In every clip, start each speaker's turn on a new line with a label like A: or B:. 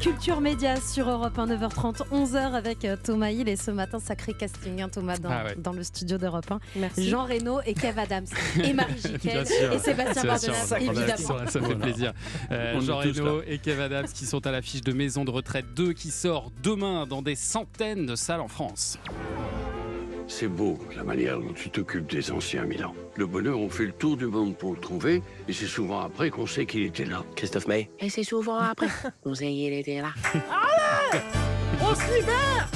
A: Culture Média sur Europe 1, 9h30, 11h avec Thomas Hill. Et ce matin, sacré casting, hein, Thomas, dans le studio d'Europe 1.
B: Merci.
A: Jean Reno et Kev Adams et Marie Jiquel et Sébastien Bordenave, évidemment.
C: Ça fait plaisir. Jean Reno et Kev Adams qui sont à l'affiche de Maison de retraite 2 qui sort demain dans des centaines de salles en France.
D: C'est beau, la manière dont tu t'occupes des anciens, Milan. Le bonheur, on fait le tour du monde pour le trouver, et c'est souvent après qu'on sait qu'il était là.
E: Christophe May.
F: Et c'est souvent après qu'on sait qu'il était là.
B: On se libère.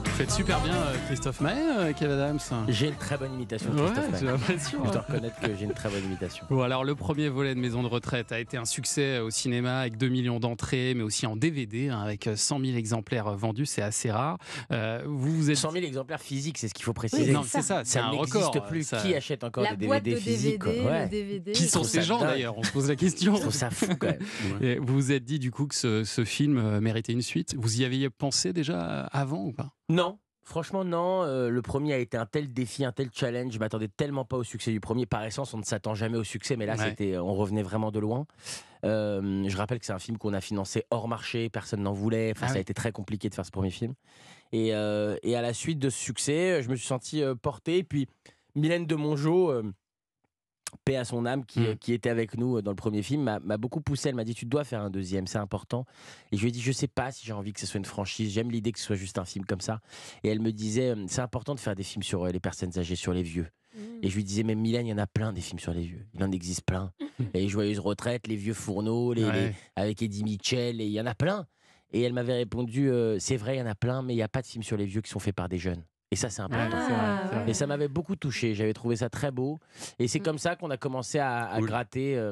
C: Vous faites super bien Christophe May, Kev Adams.
E: J'ai une très bonne imitation de Christophe May.
C: J'ai l'impression.
E: Je dois reconnaître que j'ai une très bonne imitation.
C: Bon, alors le premier volet de Maison de retraite a été un succès au cinéma avec 2 millions d'entrées, mais aussi en DVD avec 100 000 exemplaires vendus, c'est assez rare. Vous êtes
E: 100 000 exemplaires physiques, c'est ce qu'il faut préciser.
C: Oui, non, c'est ça, c'est
E: ça
C: un
E: n'existe
C: record.
E: plus.
C: Ça...
E: Qui achète encore
A: la
E: des
A: boîte
E: DVD
A: de
E: physiques
A: DVD,
E: ouais.
A: le DVD.
C: Qui sont ces gens d'ailleurs? On se pose la question.
E: Je trouve ça fou quand même.
C: Et vous vous êtes dit du coup que ce film méritait une suite. Vous y aviez pensé déjà avant ou pas?
E: Non. Franchement, non. Le premier a été un tel défi, un tel challenge. Je m'attendais tellement pas au succès du premier. Par essence, on ne s'attend jamais au succès, mais là, on revenait vraiment de loin. Je rappelle que c'est un film qu'on a financé hors marché, personne n'en voulait. Enfin, ça a été très compliqué de faire ce premier film. Et à la suite de ce succès, je me suis senti porté. Et puis, Mylène de Mongeau, paix à son âme, qui était avec nous dans le premier film, m'a beaucoup poussé. Elle m'a dit, tu dois faire un deuxième, c'est important. Et je lui ai dit, je sais pas si j'ai envie que ce soit une franchise, j'aime l'idée que ce soit juste un film comme ça. Et elle me disait, c'est important de faire des films sur les personnes âgées, sur les vieux. Et je lui disais, mais Mylène, il y en a plein des films sur les vieux. Il en existe plein. Les Joyeuses Retraites, les Vieux Fourneaux, avec Eddie Mitchell, et il y en a plein. Et elle m'avait répondu, c'est vrai, il y en a plein, mais il n'y a pas de films sur les vieux qui sont faits par des jeunes. Et ça, c'est important.
C: C'est vrai.
E: Et ça m'avait beaucoup touché. J'avais trouvé ça très beau. Et c'est comme ça qu'on a commencé à gratter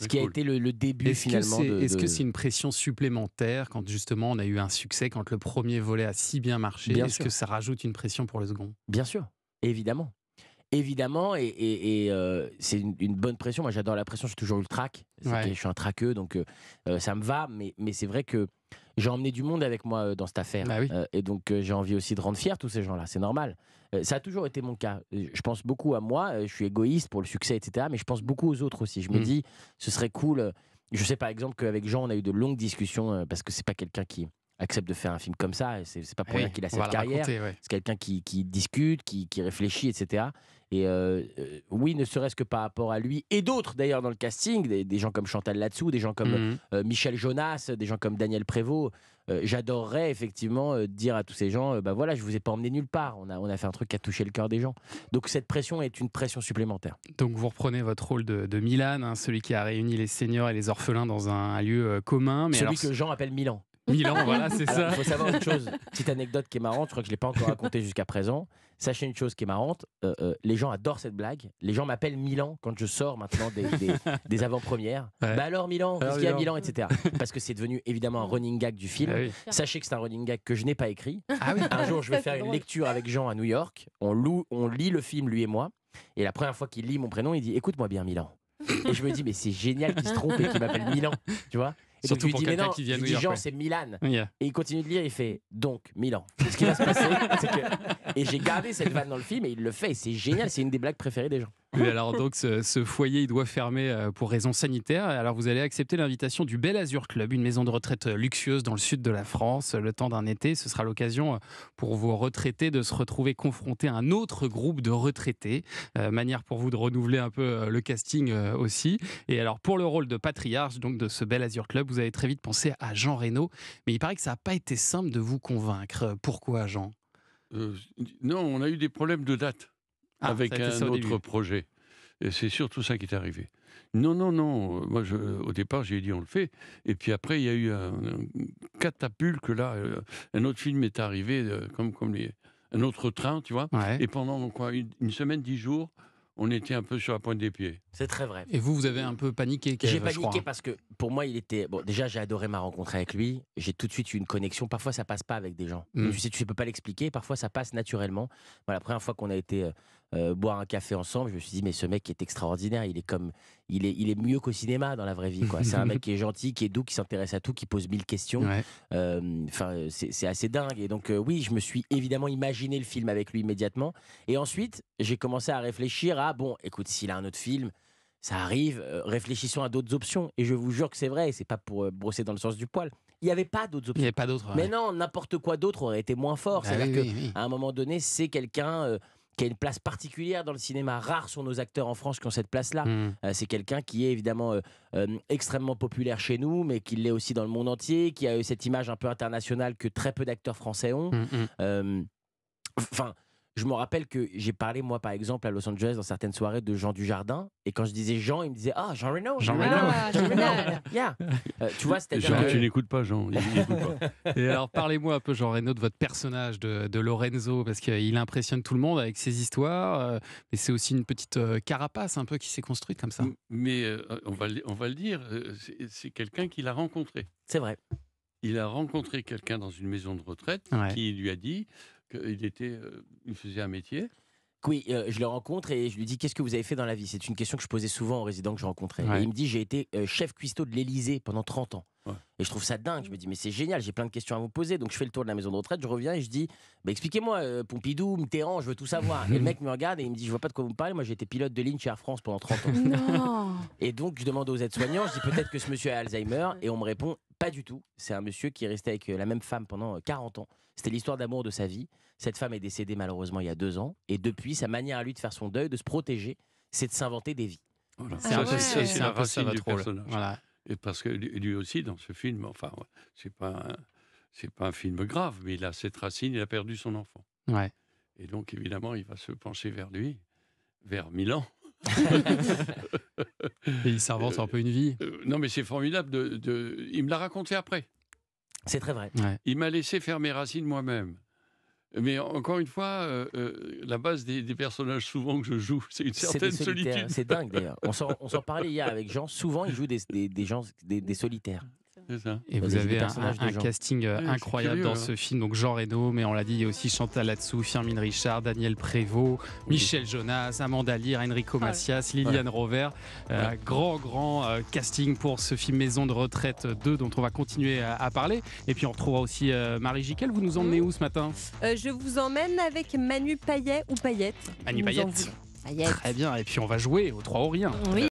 E: ce qui a été le début finalement.
C: Est-ce que c'est une pression supplémentaire quand justement on a eu un succès, quand le premier volet a si bien marché? Est-ce que ça rajoute une pression pour le second?
E: Bien sûr, évidemment. Évidemment, et c'est une bonne pression. Moi, j'adore la pression. J'ai toujours eu le trac. Je suis un traqueux, donc ça me va. Mais c'est vrai que j'ai emmené du monde avec moi dans cette affaire. Et donc, j'ai envie aussi de rendre fiers tous ces gens-là. C'est normal. Ça a toujours été mon cas. Je pense beaucoup à moi. Je suis égoïste pour le succès, etc. Mais je pense beaucoup aux autres aussi. Je me dis, ce serait cool. Je sais par exemple qu'avec Jean, on a eu de longues discussions parce que c'est pas quelqu'un qui accepte de faire un film comme ça. C'est pas pour rien qu'il a cette carrière. C'est quelqu'un qui discute, qui réfléchit, etc. Et oui, ne serait-ce que par rapport à lui et d'autres d'ailleurs dans le casting, des gens comme Chantal Latsou, des gens comme Michel Jonas, des gens comme Daniel Prévost. J'adorerais effectivement dire à tous ces gens, bah voilà, je vous ai pas emmené nulle part. On a fait un truc qui a touché le cœur des gens. Donc cette pression est une pression supplémentaire.
C: Donc vous reprenez votre rôle de Milan, celui qui a réuni les seniors et les orphelins dans un lieu commun. Mais
E: celui que Jean appelle Milan.
C: Milan, voilà, c'est ça.
E: Il faut savoir une chose, petite anecdote qui est marrante, je crois que je ne l'ai pas encore racontée jusqu'à présent. Sachez une chose qui est marrante, les gens adorent cette blague. Les gens m'appellent Milan quand je sors maintenant des avant-premières. Bah alors Milan, qu'est-ce qu'il y a Milan, etc. Parce que c'est devenu évidemment un running gag du film. Sachez que c'est un running gag que je n'ai pas écrit. Un jour, je vais faire une lecture avec Jean à New York. On lit le film, lui et moi. Et la première fois qu'il lit mon prénom, il dit « Écoute-moi bien, Milan ». Et je me dis « Mais c'est génial qu'il se trompe et qu'il m'appelle Milan ». Tu vois ? Et
C: surtout
E: donc,
C: pour quelqu'un qui vient de New York.
E: Jean, c'est Milan. Et il continue de lire, il fait donc Milan. Ce qui va se passer, c'est que. Et j'ai gardé cette vanne dans le film et il le fait. Et c'est génial, c'est une des blagues préférées des gens.
C: Oui, alors donc ce foyer il doit fermer pour raisons sanitaires. Alors vous allez accepter l'invitation du Bel Azur Club, une maison de retraite luxueuse dans le sud de la France, le temps d'un été. Ce sera l'occasion pour vos retraités de se retrouver confrontés à un autre groupe de retraités. Manière pour vous de renouveler un peu le casting aussi. Et alors pour le rôle de patriarche donc de ce Bel Azur Club, vous avez très vite pensé à Jean Reno. Mais il paraît que ça n'a pas été simple de vous convaincre. Pourquoi, Jean?
D: Non, on a eu des problèmes de date. Avec un autre
C: début.
D: projet. Et c'est surtout ça qui est arrivé. Non. Moi, au départ, j'ai dit on le fait. Et puis après, il y a eu un catapulte que là, un autre film est arrivé, un autre train, tu vois. Et pendant une semaine, 10 jours, on était un peu sur la pointe des pieds.
E: C'est très vrai.
C: Et vous avez un peu paniqué, Kev,
E: j'ai paniqué parce que pour moi, il était. Bon, déjà, j'ai adoré ma rencontre avec lui. J'ai tout de suite eu une connexion. Parfois, ça passe pas avec des gens. Tu sais, tu peux pas l'expliquer. Parfois, ça passe naturellement. Voilà, la première fois qu'on a été boire un café ensemble, je me suis dit, mais ce mec est extraordinaire. Il est mieux qu'au cinéma dans la vraie vie, quoi. C'est un mec qui est gentil, qui est doux, qui s'intéresse à tout, qui pose 1000 questions. Enfin, c'est assez dingue. Et donc, oui, je me suis évidemment imaginé le film avec lui immédiatement. Et ensuite, j'ai commencé à réfléchir à bon, écoute, s'il a un autre film. ça arrive, réfléchissons à d'autres options. Et je vous jure que c'est vrai, et c'est pas pour brosser dans le sens du poil. Il n'y avait pas d'autres options.
C: Il n'y avait pas d'autres.
E: Mais non, n'importe quoi d'autre aurait été moins fort. C'est-à-dire qu'à un moment donné, c'est quelqu'un qui a une place particulière dans le cinéma. Rares sont nos acteurs en France qui ont cette place-là. C'est quelqu'un qui est évidemment extrêmement populaire chez nous, mais qui l'est aussi dans le monde entier, qui a eu cette image un peu internationale que très peu d'acteurs français ont. Enfin, je me rappelle que j'ai parlé, moi, par exemple, à Los Angeles, dans certaines soirées, de Jean Dujardin. Et quand je disais Jean, il me disait « Ah, Jean Reno, Jean Reno. Yeah. » Tu vois, c'est-à-dire
D: Jean,
E: que...
D: tu n'écoutes pas, Jean. Il n'écoute pas.
C: Et alors, parlez-moi un peu, Jean Reno, de votre personnage de Lorenzo, parce qu'il impressionne tout le monde avec ses histoires, mais c'est aussi une petite carapace un peu qui s'est construite comme ça.
D: Mais on va le dire, c'est quelqu'un qu'il a rencontré.
E: C'est vrai.
D: Il a rencontré quelqu'un dans une maison de retraite qui lui a dit qu'il faisait un métier.
E: Oui, je le rencontre et je lui dis qu'est-ce que vous avez fait dans la vie? C'est une question que je posais souvent aux résidents que je rencontrais. Et il me dit j'ai été chef cuistot de l'Élysée pendant 30 ans. Et je trouve ça dingue. Je me dis mais c'est génial, j'ai plein de questions à vous poser. Donc je fais le tour de la maison de retraite, je reviens et je dis expliquez-moi Pompidou, Mitterrand, je veux tout savoir. Et le mec me regarde et il me dit je vois pas de quoi vous me parlez. Moi j'ai été pilote de ligne chez Air France pendant 30 ans.
A: Non.
E: Et donc je demande aux aides-soignants, je dis peut-être que ce monsieur a Alzheimer et on me répond pas du tout. C'est un monsieur qui est resté avec la même femme pendant 40 ans. C'était l'histoire d'amour de sa vie. Cette femme est décédée malheureusement il y a 2 ans. Et depuis, sa manière à lui de faire son deuil, de se protéger, c'est de s'inventer des vies.
D: Voilà.
C: C'est
D: la
C: un peu
D: racine
C: ça
D: du
C: votre rôle.
D: personnage.
C: Voilà.
D: Et parce que lui aussi, dans ce film, enfin, c'est pas un film grave, mais il a cette racine, il a perdu son enfant.
C: Ouais.
D: Et donc, évidemment, il va se pencher vers lui, vers Milan.
C: Et il s'invente un peu une vie.
D: Non, mais c'est formidable. Il me l'a raconté après.
E: C'est très vrai.
C: Ouais.
D: Il m'a laissé faire mes racines moi-même. Mais encore une fois, la base des personnages souvent que je joue, c'est une certaine solitude.
E: C'est dingue d'ailleurs. On s'en parlait hier avec Jean. Souvent, il joue des solitaires.
D: Ça.
C: Et vous avez un casting incroyable
D: curieux,
C: dans ce film. Donc Jean Reno, mais on l'a dit, il y a aussi Chantal Latsou, Firmin Richard, Daniel Prévost, Michel Jonas, Amanda Lear, Enrico Macias, Liliane Rover. Grand casting pour ce film Maison de retraite 2 dont on va continuer à parler. Et puis on retrouvera aussi Marie Jiquel. Vous nous emmenez où ce matin?
G: Je vous emmène avec Manu Payet ou Payette.
C: Manu Payette. Très bien. Et puis on va jouer aux 3 ou rien.
G: Oui.